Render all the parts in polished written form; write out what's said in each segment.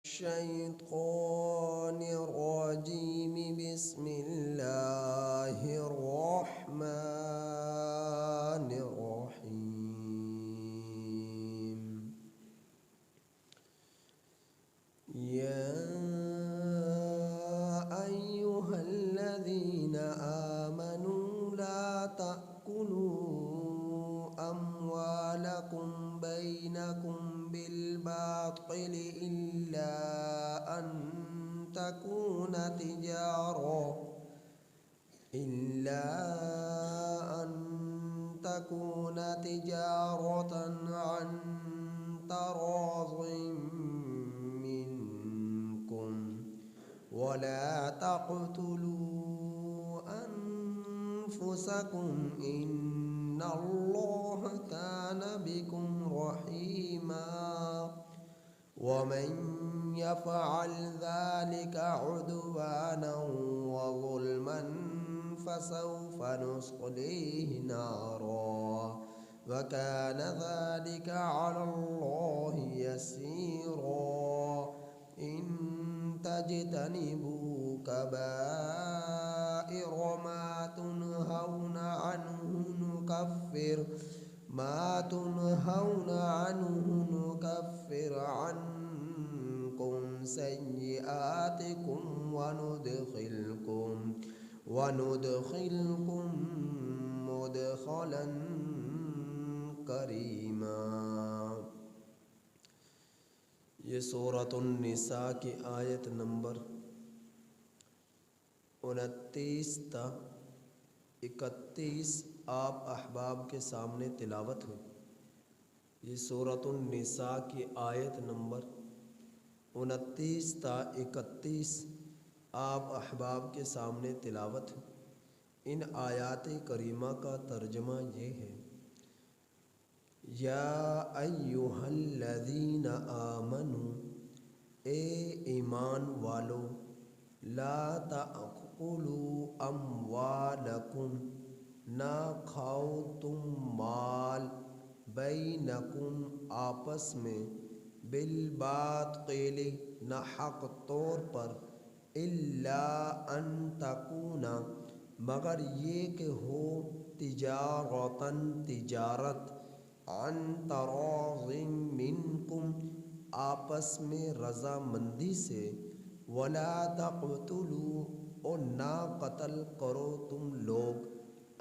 الشيطان الرجيم بسم الله الرحمن الرحيم يا أيها الذين آمنوا لا تأكلوا أموالكم بينكم بالباطل إلا أن تكون تجارة عن تراض منكم ولا تقتلوا أنفسكم إن الله كان بكم رحيما ومن يفعل ذلك عدوانا وظلما فسوف نصليه نارا وكان ذلك على الله يسيرا إن تجتنبوا كبائر ما تنهون عنه نكفر عنكم سيئاتكم وندخلكم مدخلا کریما۔ یہ سورۃ النساء کی آیت نمبر 29 تا 31 آپ احباب کے سامنے تلاوت ہوئی۔ یہ سورۃ النساء کی آیت نمبر 29 تا 31 آپ احباب کے سامنے تلاوت ہوئی۔ ان آیات کریمہ کا ترجمہ یہ ہے: یا ایہا الذین آمنوا، اے ایمان والو، لا تأکلوا اموالکم، نہ کھاؤ تم مال، بینکم آپس میں، بالباطل نہ حق طور پر، الا ان تکون مگر یہ کہ ہو، تجارتاً تجارت، عن تراض منکم آپس میں رضامندی سے، ولا تقتلوا اور نہ قتل کرو تم لوگ،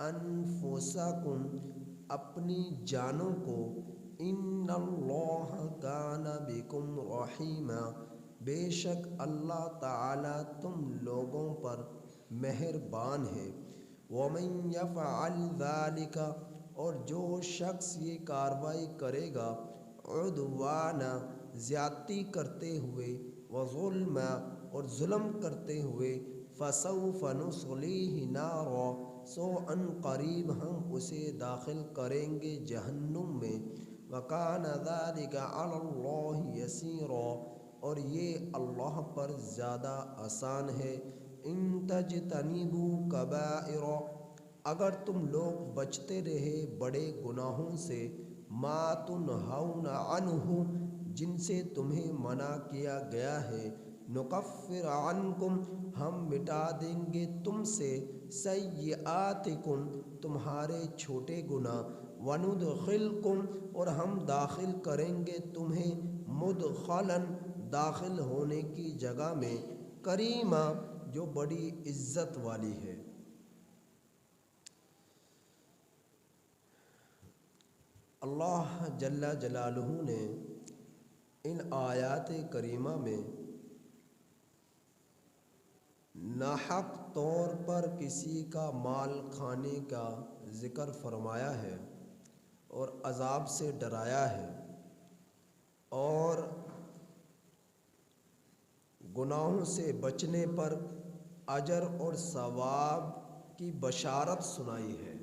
انفسکم اپنی جانوں کو، ان اللہ کان بکم رحیما بے شک اللہ تعالی تم لوگوں پر مہربان ہے۔ ومن یفعل ذلک اور جو شخص یہ کارروائی کرے گا، عدوانا زیادتی کرتے ہوئے، وظلما اور ظلم کرتے ہوئے، فسوف نصلیہ نارا سو ان قریب ہم اسے داخل کریں گے جہنم میں، وکان ذلک علی اللہ یسیرا اور یہ اللہ پر زیادہ آسان ہے۔ ان تجتنبوا کبائر اگر تم لوگ بچتے رہے بڑے گناہوں سے، ما تنہون عنہ جن سے تمہیں منع کیا گیا ہے، نکفر عنکم ہم مٹا دیں گے تم سے، سیئاتکم تمہارے چھوٹے گناہ، وندخلکم اور ہم داخل کریں گے تمہیں، مدخلاً داخل ہونے کی جگہ میں، کریما جو بڑی عزت والی ہے۔ اللہ جل جلالہ نے ان آیات کریمہ میں ناحق طور پر کسی کا مال کھانے کا ذکر فرمایا ہے اور عذاب سے ڈرایا ہے، اور گناہوں سے بچنے پر اجر اور ثواب کی بشارت سنائی ہے،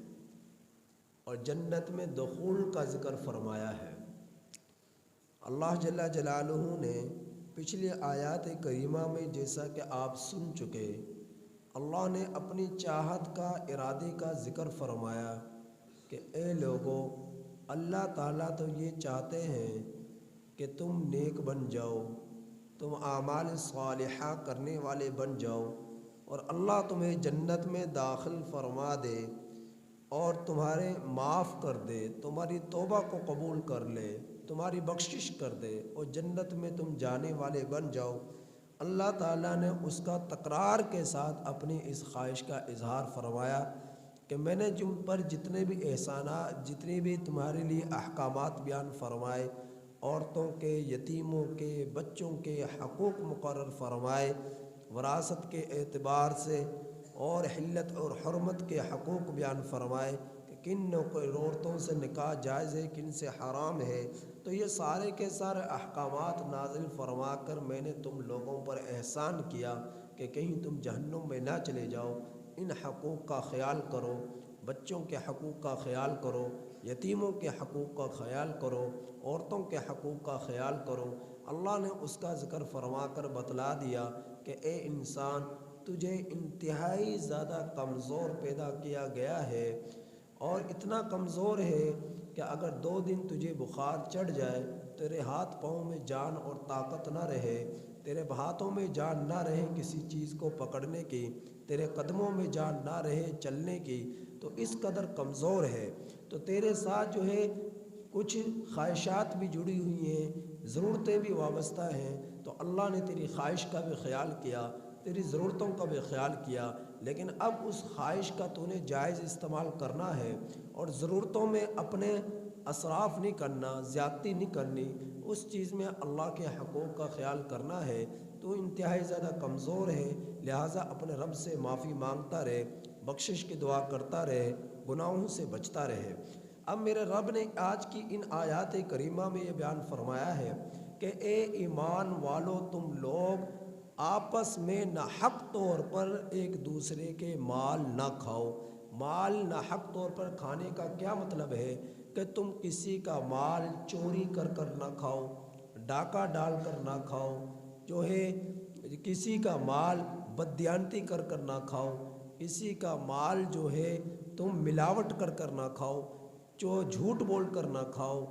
اور جنت میں دخول کا ذکر فرمایا ہے۔ اللہ جل جلالہ نے پچھلی آیات کریمہ میں جیسا کہ آپ سن چکے، اللہ نے اپنی چاہت کا، ارادے کا ذکر فرمایا کہ اے لوگو، اللہ تعالیٰ تو یہ چاہتے ہیں کہ تم نیک بن جاؤ، تم اعمال صالحہ کرنے والے بن جاؤ اور اللہ تمہیں جنت میں داخل فرما دے اور تمہارے معاف کر دے، تمہاری توبہ کو قبول کر لے، تمہاری بخشش کر دے اور جنت میں تم جانے والے بن جاؤ۔ اللہ تعالیٰ نے اس کا تکرار کے ساتھ اپنی اس خواہش کا اظہار فرمایا کہ میں نے تم پر جتنے بھی احسانات، جتنے بھی تمہارے لیے احکامات بیان فرمائے، عورتوں کے، یتیموں کے، بچوں کے حقوق مقرر فرمائے وراثت کے اعتبار سے، اور حلت اور حرمت کے حقوق بیان فرمائے کہ کن عورتوں سے نکاح جائز ہے، کن سے حرام ہے، تو یہ سارے کے سارے احکامات نازل فرما کر میں نے تم لوگوں پر احسان کیا کہ کہیں تم جہنم میں نہ چلے جاؤ۔ ان حقوق کا خیال کرو، بچوں کے حقوق کا خیال کرو، یتیموں کے حقوق کا خیال کرو، عورتوں کے حقوق کا خیال کرو۔ اللہ نے اس کا ذکر فرما کر بتلا دیا کہ اے انسان، تجھے انتہائی زیادہ کمزور پیدا کیا گیا ہے، اور اتنا کمزور ہے کہ اگر 2 دن تجھے بخار چڑھ جائے، تیرے ہاتھ پاؤں میں جان اور طاقت نہ رہے، تیرے ہاتھوں میں جان نہ رہے کسی چیز کو پکڑنے کی، تیرے قدموں میں جان نہ رہے چلنے کی، تو اس قدر کمزور ہے، تو تیرے ساتھ جو ہے کچھ خواہشات بھی جڑی ہوئی ہیں، ضرورتیں بھی وابستہ ہیں، تو اللہ نے تیری خواہش کا بھی خیال کیا، تیری ضرورتوں کا بھی خیال کیا، لیکن اب اس خواہش کا تو نے جائز استعمال کرنا ہے اور ضرورتوں میں اپنے اسراف نہیں کرنا، زیادتی نہیں کرنی، اس چیز میں اللہ کے حقوق کا خیال کرنا ہے۔ تو انتہائی زیادہ کمزور ہے، لہٰذا اپنے رب سے معافی مانگتا رہے، بخشش کی دعا کرتا رہے، گناہوں سے بچتا رہے۔ اب میرے رب نے آج کی ان آیات کریمہ میں یہ بیان فرمایا ہے کہ اے ایمان والو، تم لوگ آپس میں ناحق طور پر ایک دوسرے کے مال نہ کھاؤ۔ مال ناحق طور پر کھانے کا کیا مطلب ہے کہ تم کسی کا مال چوری کر کر نہ کھاؤ، ڈاکہ ڈال کر نہ کھاؤ، جو ہے کسی کا مال بددیانتی کر کر نہ کھاؤ، کسی کا مال جو ہے تم ملاوٹ کر کر نہ کھاؤ، جو جھوٹ بول کر نہ کھاؤ،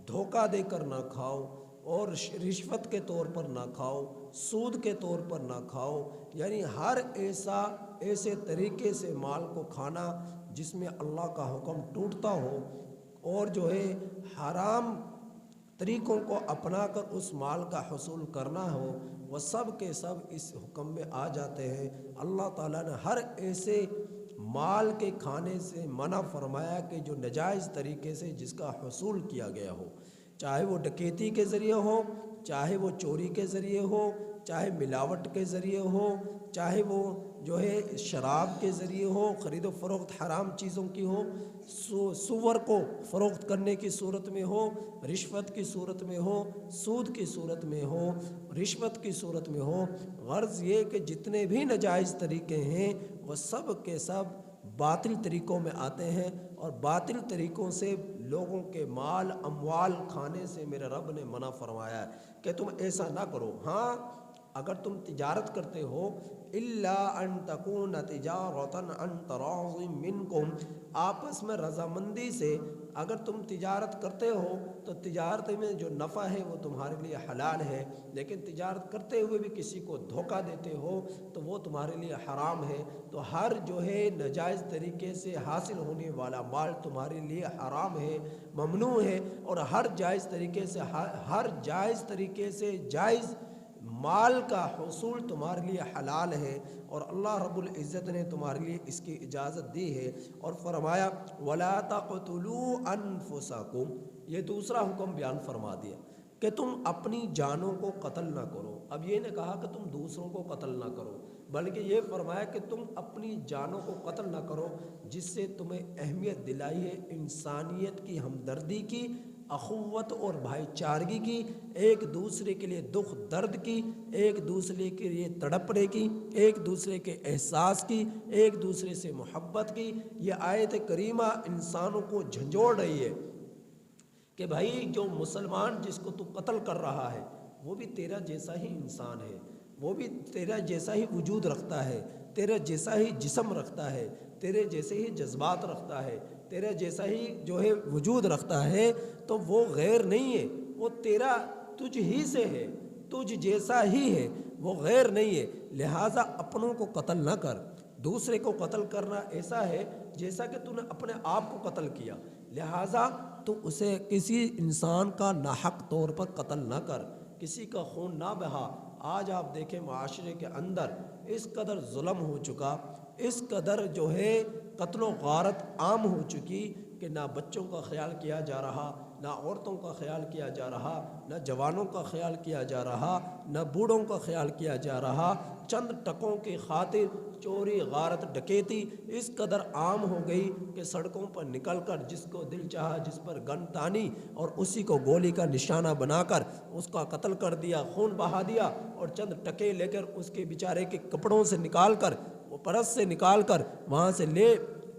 دھوکہ دے کر نہ کھاؤ، اور رشوت کے طور پر نہ کھاؤ، سود کے طور پر نہ کھاؤ، یعنی ہر ایسے طریقے سے مال کو کھانا جس میں اللہ کا حکم ٹوٹتا ہو، اور جو ہے حرام طریقوں کو اپنا کر اس مال کا حصول کرنا ہو، وہ سب کے سب اس حکم میں آ جاتے ہیں۔ اللہ تعالیٰ نے ہر ایسے مال کے کھانے سے منع فرمایا کہ جو ناجائز طریقے سے جس کا حصول کیا گیا ہو، چاہے وہ ڈکیتی کے ذریعے ہو، چاہے وہ چوری کے ذریعے ہو، چاہے ملاوٹ کے ذریعے ہو، چاہے وہ جو ہے شراب کے ذریعے ہو، خرید و فروخت حرام چیزوں کی ہو، سور کو فروخت کرنے کی صورت میں ہو، رشوت کی صورت میں ہو، سود کی صورت میں ہو، رشوت کی صورت میں ہو، غرض یہ کہ جتنے بھی ناجائز طریقے ہیں وہ سب کے سب باطل طریقوں میں آتے ہیں، اور باطل طریقوں سے لوگوں کے مال اموال کھانے سے میرے رب نے منع فرمایا ہے کہ تم ایسا نہ کرو۔ ہاں، اگر تم تجارت کرتے ہو، الا ان تکون تجارتا عن تراض منکم، آپس میں رضامندی سے اگر تم تجارت کرتے ہو تو تجارت میں جو نفع ہے وہ تمہارے لیے حلال ہے، لیکن تجارت کرتے ہوئے بھی کسی کو دھوکہ دیتے ہو تو وہ تمہارے لیے حرام ہے۔ تو ہر جو ہے ناجائز طریقے سے حاصل ہونے والا مال تمہارے لیے حرام ہے، ممنوع ہے، اور ہر جائز طریقے سے جائز مال کا حصول تمہارے لیے حلال ہے، اور اللہ رب العزت نے تمہارے لیے اس کی اجازت دی ہے، اور فرمایا وَلَا تَقْتُلُوا أَنفُسَكُمْ، یہ دوسرا حکم بیان فرما دیا کہ تم اپنی جانوں کو قتل نہ کرو۔ اب یہ نے کہا کہ تم دوسروں کو قتل نہ کرو، بلکہ یہ فرمایا کہ تم اپنی جانوں کو قتل نہ کرو، جس سے تمہیں اہمیت دلائی ہے انسانیت کی، ہمدردی کی، اخوت اور بھائی چارگی کی، ایک دوسرے کے لیے دکھ درد کی، ایک دوسرے کے لیے تڑپنے کی، ایک دوسرے کے احساس کی، ایک دوسرے سے محبت کی۔ یہ آیت کریمہ انسانوں کو جھنجھوڑ رہی ہے کہ بھائی جو مسلمان جس کو تو قتل کر رہا ہے وہ بھی تیرا جیسا ہی انسان ہے، وہ بھی تیرا جیسا ہی وجود رکھتا ہے، تیرا جیسا ہی جسم رکھتا ہے، تیرے جیسے ہی جذبات رکھتا ہے، تیرا جیسا ہی جو ہے وجود رکھتا ہے، تو وہ غیر نہیں ہے، وہ تجھ ہی سے ہے، تجھ جیسا ہی ہے، وہ غیر نہیں ہے، لہٰذا اپنوں کو قتل نہ کر۔ دوسرے کو قتل کرنا ایسا ہے جیسا کہ تو نے اپنے آپ کو قتل کیا، لہٰذا تو اسے کسی انسان کا ناحق طور پر قتل نہ کر، کسی کا خون نہ بہا۔ آج آپ دیکھیں معاشرے کے اندر اس قدر ظلم ہو چکا، اس قدر جو ہے قتل و غارت عام ہو چکی کہ نہ بچوں کا خیال کیا جا رہا، نہ عورتوں کا خیال کیا جا رہا، نہ جوانوں کا خیال کیا جا رہا، نہ بوڑھوں کا خیال کیا جا رہا۔ چند ٹکوں کی خاطر چوری، غارت، ڈکیتی اس قدر عام ہو گئی کہ سڑکوں پر نکل کر جس کو دل چاہا جس پر گن تانی اور اسی کو گولی کا نشانہ بنا کر اس کا قتل کر دیا، خون بہا دیا، اور چند ٹکے لے کر اس کے بیچارے کے کپڑوں سے نکال کر، وہ پرس سے نکال کر وہاں سے لے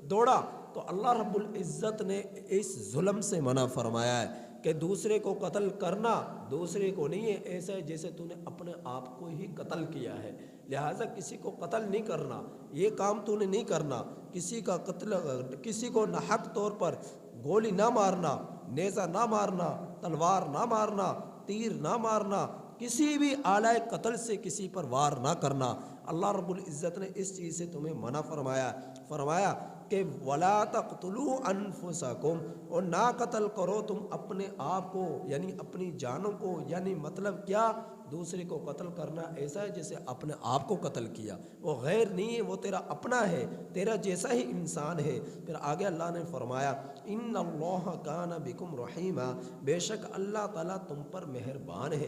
دوڑا۔ تو اللہ رب العزت نے اس ظلم سے منع فرمایا ہے کہ دوسرے کو قتل کرنا دوسرے کو نہیں ہے، ایسا ہے جیسے تو نے اپنے آپ کو ہی قتل کیا ہے، لہٰذا کسی کو قتل نہیں کرنا، یہ کام تو نے نہیں کرنا۔ کسی کا قتل، کسی کو ناحق طور پر گولی نہ مارنا، نیزہ نہ مارنا، تلوار نہ مارنا، تیر نہ مارنا، کسی بھی آلہ قتل سے کسی پر وار نہ کرنا۔ اللہ رب العزت نے اس چیز سے تمہیں منع فرمایا کہ وَلَا تَقْتُلُوا أَنفُسَكُمْ، اور نہ قتل کرو تم اپنے آپ کو، یعنی اپنی جانوں کو، یعنی مطلب کیا؟ دوسرے کو قتل کرنا ایسا ہے جیسے اپنے آپ کو قتل کیا، وہ غیر نہیں ہے، وہ تیرا اپنا ہے، تیرا جیسا ہی انسان ہے۔ پھر آگے اللہ نے فرمایا إِنَّ اللَّهَ كَانَ بِكُمْ رَحِيمًا، بے شک اللہ تعالیٰ تم پر مہربان ہے،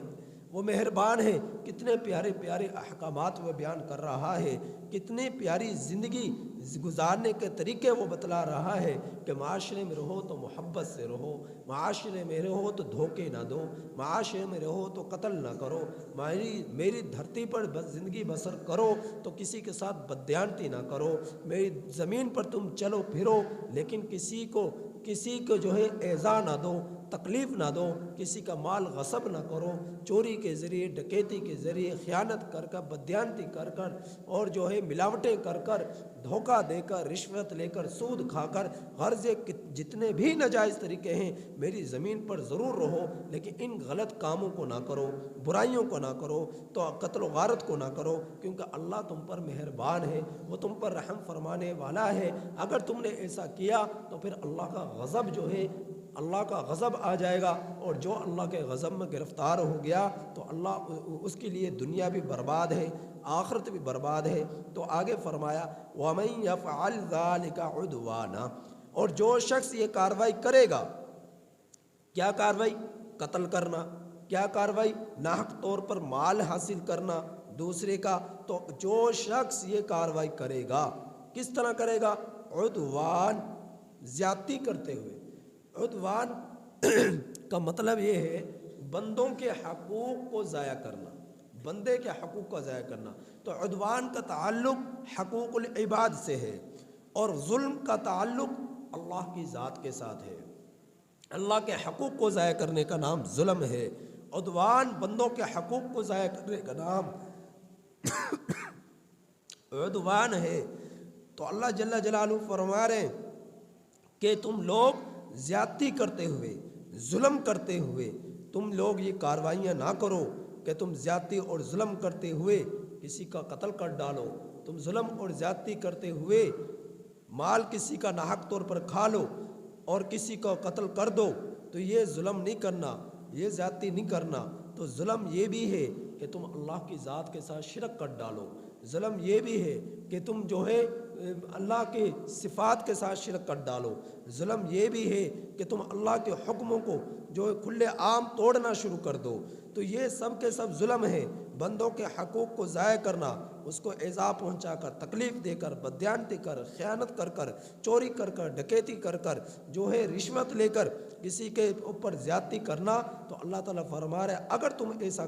وہ مہربان ہے۔ کتنے پیارے پیارے احکامات وہ بیان کر رہا ہے، کتنی پیاری زندگی گزارنے کے طریقے وہ بتلا رہا ہے کہ معاشرے میں رہو تو محبت سے رہو، معاشرے میں رہو تو دھوکے نہ دو، معاشرے میں رہو تو قتل نہ کرو، میری دھرتی پر زندگی بسر کرو تو کسی کے ساتھ بددیانتی نہ کرو، میری زمین پر تم چلو پھرو لیکن کسی کو جو ہے ایذا نہ دو، تکلیف نہ دو، کسی کا مال غصب نہ کرو، چوری کے ذریعے، ڈکیتی کے ذریعے، خیانت کر کر، بددیانتی کر کر، اور جو ہے ملاوٹیں کر کر، دھوکہ دے کر، رشوت لے کر، سود کھا کر، غرض جتنے بھی ناجائز طریقے ہیں میری زمین پر ضرور رہو، لیکن ان غلط کاموں کو نہ کرو، برائیوں کو نہ کرو، تو قتل و غارت کو نہ کرو، کیونکہ اللہ تم پر مہربان ہے، وہ تم پر رحم فرمانے والا ہے۔ اگر تم نے ایسا کیا تو پھر اللہ کا غضب جو ہے، اللہ کا غضب آ جائے گا، اور جو اللہ کے غضب میں گرفتار ہو گیا تو اللہ اس کے لیے دنیا بھی برباد ہے، آخرت بھی برباد ہے۔ تو آگے فرمایا وَمَن يَفْعَلْ ذَلِكَ عُدْوَانًا، اور جو شخص یہ کاروائی کرے گا، کیا کاروائی؟ قتل کرنا، کیا کاروائی؟ ناحق طور پر مال حاصل کرنا دوسرے کا، تو جو شخص یہ کاروائی کرے گا کس طرح کرے گا؟ عدوان، زیادتی کرتے ہوئے۔ عدوان کا مطلب یہ ہے بندوں کے حقوق کو ضائع کرنا، بندے کے حقوق کا ضائع کرنا۔ تو عدوان کا تعلق حقوق العباد سے ہے، اور ظلم کا تعلق اللہ کی ذات کے ساتھ ہے۔ اللہ کے حقوق کو ضائع کرنے کا نام ظلم ہے، عدوان بندوں کے حقوق کو ضائع کرنے کا نام عدوان ہے۔ تو اللہ جل جلالہ فرما رہے ہیں کہ تم لوگ زیادتی کرتے ہوئے، ظلم کرتے ہوئے تم لوگ یہ کاروائیاں نہ کرو کہ تم زیادتی اور ظلم کرتے ہوئے کسی کا قتل کر ڈالو، تم ظلم اور زیادتی کرتے ہوئے مال کسی کا ناحق طور پر کھا لو اور کسی کا قتل کر دو، تو یہ ظلم نہیں کرنا، یہ زیادتی نہیں کرنا۔ تو ظلم یہ بھی ہے کہ تم اللہ کی ذات کے ساتھ شرک کر ڈالو، ظلم یہ بھی ہے کہ تم جو ہے اللہ کے صفات کے ساتھ شرک کر ڈالو، ظلم یہ بھی ہے کہ تم اللہ کے حکموں کو جو کھلے عام توڑنا شروع کر دو۔ تو یہ سب کے سب ظلم ہے، بندوں کے حقوق کو ضائع کرنا، اس کو ایذا پہنچا کر، تکلیف دے کر، بددیانتی کر، خیانت کر کر، چوری کر کر، ڈکیتی کر کر، جو ہے رشوت لے کر کسی کے اوپر زیادتی کرنا۔ تو اللہ تعالیٰ فرما رہے اگر تم ایسا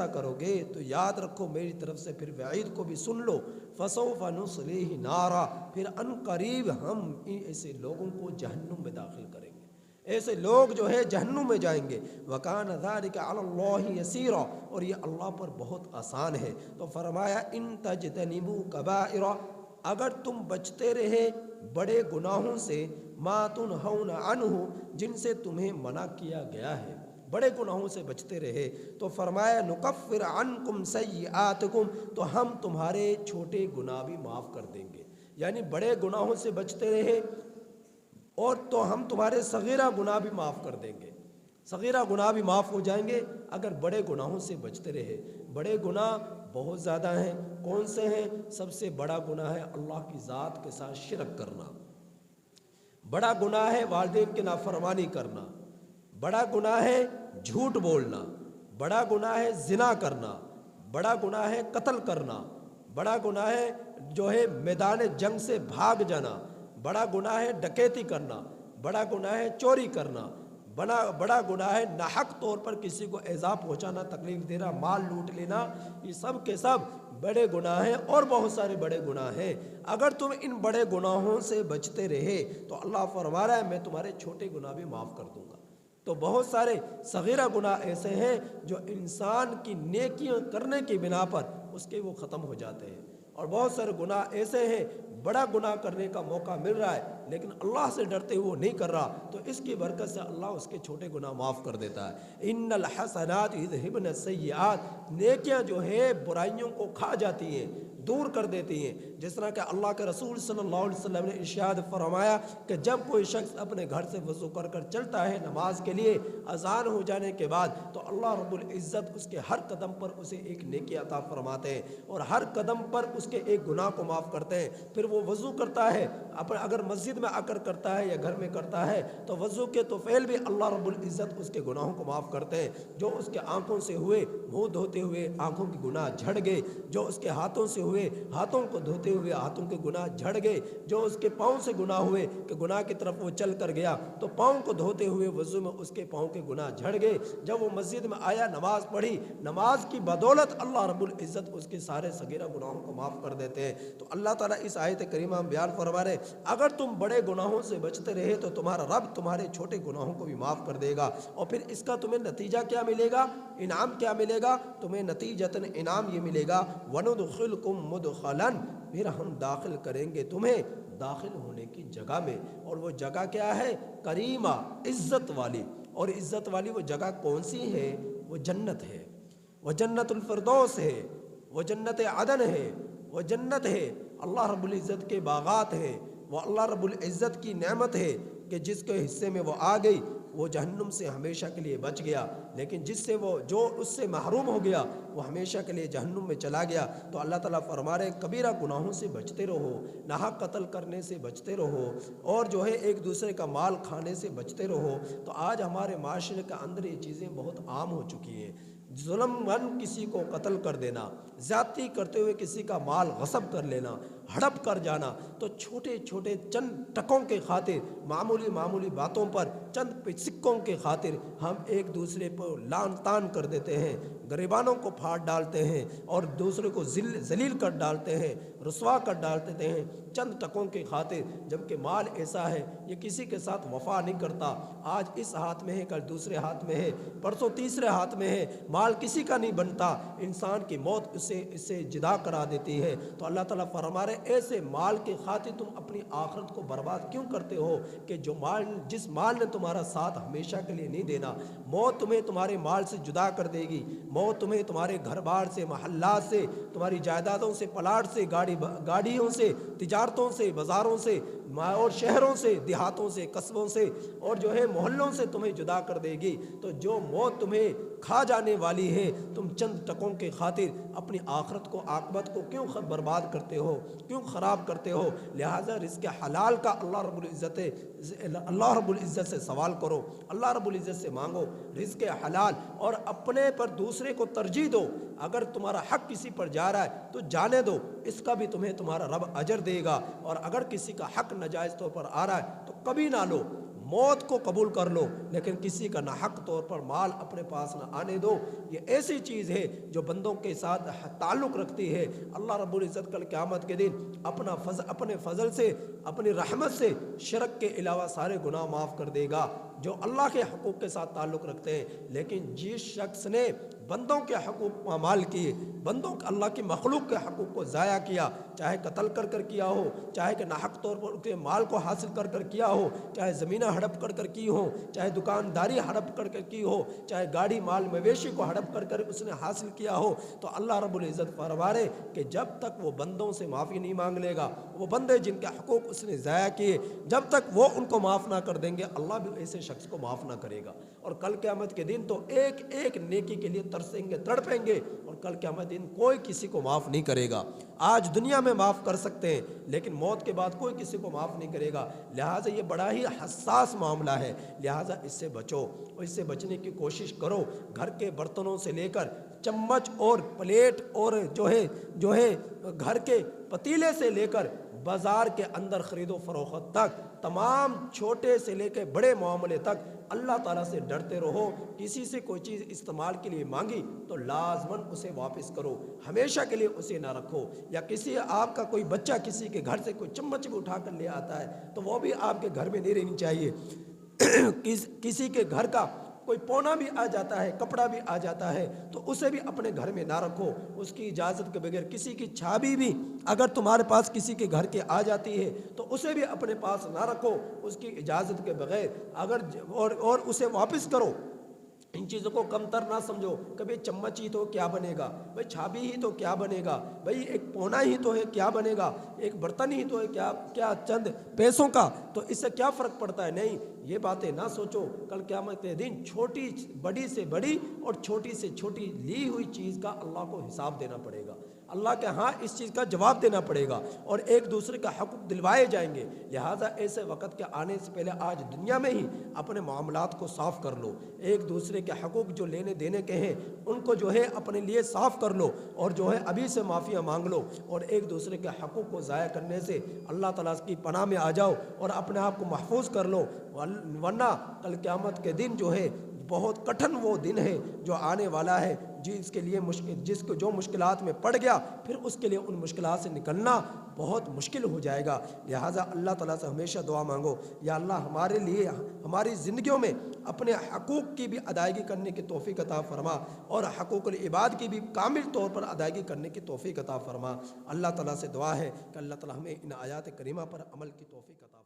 کرو گے تو یاد رکھو میری طرف سے پھر وعید کو بھی سن لو، فَسَوْفَ نُصْلِيهِ نَارًا، پھر ان قریب ہم ایسے لوگوں کو جہنم میں داخل کریں گے، ایسے لوگ جو ہے جہنم میں جائیں گے۔ وَكَانَ ذَلِكَ عَلَى اللَّهِ يَسِيرًا، اور یہ اللہ پر بہت آسان ہے۔ تو فرمایا اِن تَجْتَنِبُوا كَبَائِرَ، اگر تم بچتے رہے بڑے گناہوں سے، مَا تُنْہَوْنَ عَنْهُ، جن سے تمہیں منع کیا گیا ہے، بڑے گناہوں سے بچتے رہے تو فرمایا نکفر عنکم سیئاتکم، تو ہم تمہارے چھوٹے گناہ بھی معاف کر دیں گے۔ یعنی بڑے گناہوں سے بچتے رہے اور تو ہم تمہارے صغیرہ گناہ بھی معاف کر دیں گے، صغیرہ گناہ بھی معاف ہو جائیں گے اگر بڑے گناہوں سے بچتے رہے۔ بڑے گناہ بہت زیادہ ہیں، کون سے ہیں؟ سب سے بڑا گناہ ہے اللہ کی ذات کے ساتھ شرک کرنا، بڑا گناہ ہے والدین کی نافرمانی کرنا، بڑا گناہ ہے جھوٹ بولنا، بڑا گناہ ہے زنا کرنا، بڑا گناہ ہے قتل کرنا، بڑا گناہ ہے جو ہے میدان جنگ سے بھاگ جانا، بڑا گناہ ہے ڈکیتی کرنا، بڑا گناہ ہے چوری کرنا، بڑا گناہ ہے ناحق طور پر کسی کو ایذا پہنچانا، تکلیف دینا، مال لوٹ لینا۔ یہ سب کے سب بڑے گناہ ہیں اور بہت سارے بڑے گناہ ہیں۔ اگر تم ان بڑے گناہوں سے بچتے رہے تو اللہ فرما رہا ہے میں تمہارے چھوٹے گناہ بھی معاف کر دوں گا۔ تو بہت سارے صغیرہ گناہ ایسے ہیں جو انسان کی نیکیاں کرنے کی بنا پر اس کے وہ ختم ہو جاتے ہیں، اور بہت سارے گناہ ایسے ہیں بڑا گناہ کرنے کا موقع مل رہا ہے لیکن اللہ سے ڈرتے ہوئے وہ نہیں کر رہا، تو اس کی برکت سے اللہ اس کے چھوٹے گناہ معاف کر دیتا ہے۔ ان الحسنات یذھبن السیئات، نیکیاں جو ہے برائیوں کو کھا جاتی ہیں، دور کر دیتی ہیں۔ جس طرح کہ اللہ کے رسول صلی اللہ علیہ وسلم نے ارشاد فرمایا کہ جب کوئی شخص اپنے گھر سے وضو کر کر چلتا ہے نماز کے لیے، اذان ہو جانے کے بعد تو اللہ رب العزت اس کے ہر قدم پر اسے ایک نیکی عطا فرماتے ہیں اور ہر قدم پر اس کے ایک گناہ کو معاف کرتے ہیں۔ پھر وہ وضو کرتا ہے، اگر مسجد میں آ کر کرتا ہے یا گھر میں کرتا ہے تو وضو کے طفیل بھی اللہ رب العزت اس کے گناہوں کو معاف کرتے ہیں۔ جو اس کے آنکھوں سے ہوئے منہ دھوتے ہوئے آنکھوں کے گناہ جھڑ گئے، جو اس کے ہاتھوں سے ہوئے ہاتھوں کو دھوتے ہوئے ہاتھوں کے گناہ جھڑ گئے، جو اس کے پاؤں سے گناہ ہوئے کہ گناہ کی طرف وہ چل کر گیا تو پاؤں کو دھوتے ہوئے وضو میں اس کے پاؤں کے گناہ جھڑ گئے، جب وہ مسجد میں آیا نماز پڑھی، نماز کی بدولت اللہ رب العزت اس کے سارے صغیرہ گناہوں کو معاف کر دیتے ہیں۔ تو اللہ تعالیٰ اس آیت کریمہ میں بیان فرما رہے اگر تم بڑے گناہوں سے بچتے رہے تو تمہارا رب تمہارے چھوٹے گناہوں کو بھی معاف کر دے گا، اور پھر اس کا تمہیں نتیجہ کیا ملے گا؟ انعام کیا ملے گا؟ تمہیں نتیجتاً انعام یہ ملے گا وَنُدْخِلْكُمْ مُدْخَلًا، پھر ہم داخل کریں گے تمہیں داخل ہونے کی جگہ میں، اور وہ جگہ کیا ہے؟ کریمہ، عزت والی، اور عزت والی وہ جگہ کون سی ہے؟ وہ جنت ہے، وہ جنت الفردوس ہے، وہ جنت عدن ہے، وہ جنت ہے، اللہ رب العزت کے باغات ہیں، وہ اللہ رب العزت کی نعمت ہے کہ جس کے حصے میں وہ آ گئی وہ جہنم سے ہمیشہ کے لیے بچ گیا، لیکن جو اس سے محروم ہو گیا وہ ہمیشہ کے لیے جہنم میں چلا گیا۔ تو اللہ تعالیٰ فرما رہے کبیرہ گناہوں سے بچتے رہو، ناحق قتل کرنے سے بچتے رہو، اور جو ہے ایک دوسرے کا مال کھانے سے بچتے رہو۔ تو آج ہمارے معاشرے کے اندر یہ چیزیں بہت عام ہو چکی ہیں، ظلم کسی کو قتل کر دینا، زیادتی کرتے ہوئے کسی کا مال غصب کر لینا، ہڑپ کر جانا، تو چھوٹے چھوٹے چند ٹکوں کے خاطر، معمولی باتوں پر، چند سکوں کے خاطر ہم ایک دوسرے پر لعن طعن کر دیتے ہیں، گریبانوں کو پھاڑ ڈالتے ہیں اور دوسرے کو ذلیل کر ڈالتے ہیں، رسوا کر ڈالتے ہیں چند ٹکوں کے خاطر، جبکہ مال ایسا ہے یہ کسی کے ساتھ وفا نہیں کرتا۔ آج اس ہاتھ میں ہے، کل دوسرے ہاتھ میں ہے، پرسوں تیسرے ہاتھ میں ہے، مال کسی کا نہیں بنتا، انسان کی موت اس سے جدا کرا دیتی ہے۔ تو اللہ تعالیٰ فرما رہے ایسے مال کے خاطر تم اپنی آخرت کو برباد کیوں کرتے ہو کہ جس مال نے تمہارا ساتھ ہمیشہ کے لیے نہیں دینا، موت تمہیں تمہارے مال سے جدا کر دے گی، موت تمہیں تمہارے گھر بار سے، محلات سے، تمہاری جائیدادوں سے، پلاٹ سے، گاڑیوں سے، تجارتوں سے، بازاروں سے اور شہروں سے، دیہاتوں سے، قصبوں سے اور جو ہے محلوں سے تمہیں جدا کر دے گی۔ تو جو موت تمہیں کھا جانے والی ہے، تم چند ٹکوں کے خاطر اپنی آخرت کو، عاقبت کو کیوں برباد کرتے ہو، کیوں خراب کرتے ہو؟ لہٰذا رزق حلال کا اللہ رب العزت سے سوال کرو، اللہ رب العزت سے مانگو رزق حلال، اور اپنے پر دوسرے کو ترجیح دو۔ اگر تمہارا حق کسی پر جا رہا ہے تو جانے دو، اس کا بھی تمہیں تمہارا رب اجر دے گا، اور اگر کسی کا حق ناجائز طور پر آ رہا ہے تو کبھی نہ لو، موت کو قبول کر لو، لیکن کسی کا ناحق طور پر مال اپنے پاس نہ آنے دو۔ یہ ایسی چیز ہے جو بندوں کے ساتھ تعلق رکھتی ہے۔ اللہ رب العزت کل قیامت کے دن اپنے فضل سے، اپنی رحمت سے شرک کے علاوہ سارے گناہ معاف کر دے گا جو اللہ کے حقوق کے ساتھ تعلق رکھتے ہیں۔ لیکن جس شخص نے بندوں کے حقوق پامال کیے، بندوں کے اللہ کی مخلوق کے حقوق کو ضائع کیا، چاہے قتل کر کر کیا ہو، چاہے کہ ناحق طور پر ان کے مال کو حاصل کر کر کیا ہو، چاہے زمینیں ہڑپ کر کر کی ہو، چاہے دکانداری ہڑپ کر کر کی ہو، چاہے گاڑی مال مویشی کو ہڑپ کر کر اس نے حاصل کیا ہو، تو اللہ رب العزت فرمارے کہ جب تک وہ بندوں سے معافی نہیں مانگ لے گا، وہ بندے جن کے حقوق اس نے ضائع کیے، جب تک وہ ان کو معاف نہ کر دیں گے، اللہ بھی ایسے شخص کو معاف نہ کرے گا۔ اور کل قیامت کے دن تو ایک ایک نیکی کے لیے ترسیں گے، تڑپیں گے، اور کل قیامت دن کوئی کسی کو معاف نہیں کرے گا۔ آج دنیا میں معاف کر سکتے ہیں لیکن موت کے بعد کوئی کسی کو معاف نہیں کرے گا، لہٰذا یہ بڑا ہی حساس معاملہ ہے، لہٰذا اس سے بچو، اور اس سے بچنے کی کوشش کرو۔ گھر کے برتنوں سے لے کر چمچ اور پلیٹ اور جو ہے گھر کے پتیلے سے لے کر بازار کے اندر خرید و فروخت تک، تمام چھوٹے سے لے کے بڑے معاملے تک اللہ تعالیٰ سے ڈرتے رہو۔ کسی سے کوئی چیز استعمال کے لیے مانگی تو لازماً اسے واپس کرو، ہمیشہ کے لیے اسے نہ رکھو۔ یا کسی آپ کا کوئی بچہ کسی کے گھر سے کوئی چمچ بھی اٹھا کر لے آتا ہے تو وہ بھی آپ کے گھر میں نہیں رہنی چاہیے۔ کسی کے گھر کا کوئی پونا بھی آ جاتا ہے، کپڑا بھی آ جاتا ہے تو اسے بھی اپنے گھر میں نہ رکھو، اس کی اجازت کے بغیر۔ کسی کی چھابی بھی اگر تمہارے پاس کسی کے گھر کے آ جاتی ہے تو اسے بھی اپنے پاس نہ رکھو اس کی اجازت کے بغیر، اور اسے واپس کرو۔ ان چیزوں کو کم تر نہ سمجھو، کبھی چمچ ہی تو کیا بنے گا بھائی، چھابی ہی تو کیا بنے گا بھائی، ایک پونا ہی تو ہے کیا بنے گا، ایک برتن ہی تو ہے کیا چند پیسوں کا، تو اس سے کیا فرق پڑتا ہے۔ نہیں، یہ باتیں نہ سوچو، کل قیامت کے دن چھوٹی بڑی سے بڑی اور چھوٹی سے چھوٹی لی ہوئی چیز کا اللہ کو حساب دینا پڑے گا، اللہ کے ہاں اس چیز کا جواب دینا پڑے گا، اور ایک دوسرے کا حقوق دلوائے جائیں گے۔ لہٰذا ایسے وقت کے آنے سے پہلے آج دنیا میں ہی اپنے معاملات کو صاف کر لو، ایک دوسرے کے حقوق جو لینے دینے کے ہیں ان کو جو ہے اپنے لیے صاف کر لو، اور جو ہے ابھی سے معافیاں مانگ لو، اور ایک دوسرے کے حقوق کو ضائع کرنے سے اللہ تعالیٰ کی پناہ میں آ جاؤ اور اپنے آپ کو محفوظ کر لو، ورنہ کل قیامت کے دن جو ہے بہت کٹھن وہ دن ہے جو آنے والا ہے، جس کے لیے جس کو جو مشکلات میں پڑ گیا پھر اس کے لیے ان مشکلات سے نکلنا بہت مشکل ہو جائے گا۔ لہٰذا اللہ تعالیٰ سے ہمیشہ دعا مانگو، یا اللہ ہمارے لیے ہماری زندگیوں میں اپنے حقوق کی بھی ادائیگی کرنے کی توفیق عطا فرما، اور حقوق العباد کی بھی کامل طور پر ادائیگی کرنے کی توفیق عطا فرما۔ اللہ تعالیٰ سے دعا ہے کہ اللہ تعالیٰ ہمیں ان آیات کریمہ پر عمل کی توفیق عطا فرما۔